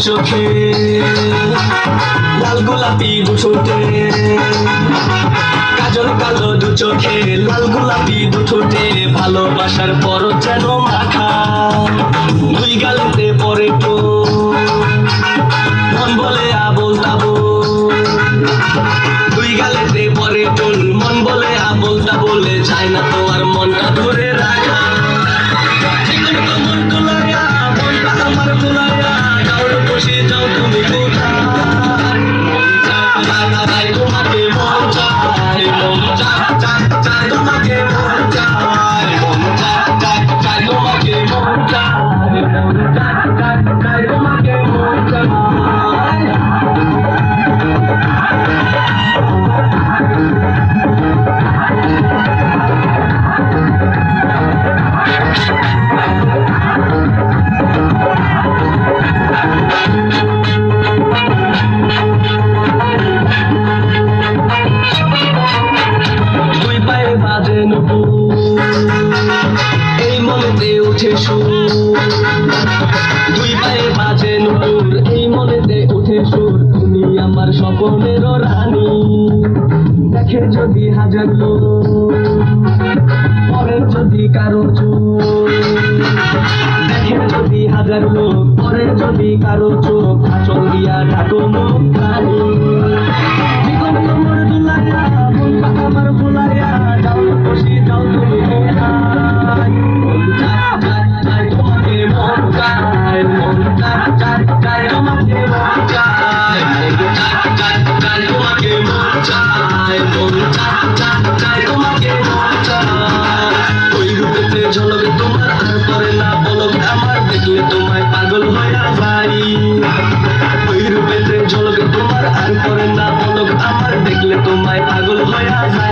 চোখে, লাল গোলাপি দু ঠোঁটে, কাজল কালো দু চোখে, লাল গোলাপি দু ঠোঁটে, ভালোবাসার পরশ যেন মাখা, দুই গালেতে পরে তো মন বলে আবোল তাবোল, দুই গালেতে পরে টোল, মন বলে আবোল তাবোল, চায় না তো আর মনটা ধরে রাখা। এই মনেতে উঠে সুর, দুই পায়ে বাজে নুপুর, এই মনেতে উঠে সুর, তুমি আমার স্বপ্নের রানী। দেখে যদি হাজার লোক, পরে যদি কারো চোখ, দেখে যদি হাজার লোক, পরে যদি কারো চোখ, আঁচল দিয়া ঢাকো মুখ খানি। জীবন তোমার দুলাইয়া, মনটা আমার ভুলাইয়া, যাও খুশি যাও তুমি কোথায়, তোমাকে মন চায়, মন চায় তোমাকে মন চায়, তোমাকে মন চায়, মন চায় তোমাকে মন চায়। ওই রূপেতে ঝলকে তোমার আর করে না বলক আমার, দেখলে তোমায় পাগল হইয়া যাই। ওই রূপেতে ঝলকে তোমার আর করে না বলক আমার, দেখলে তোমায় পাগল হইয়া যাই।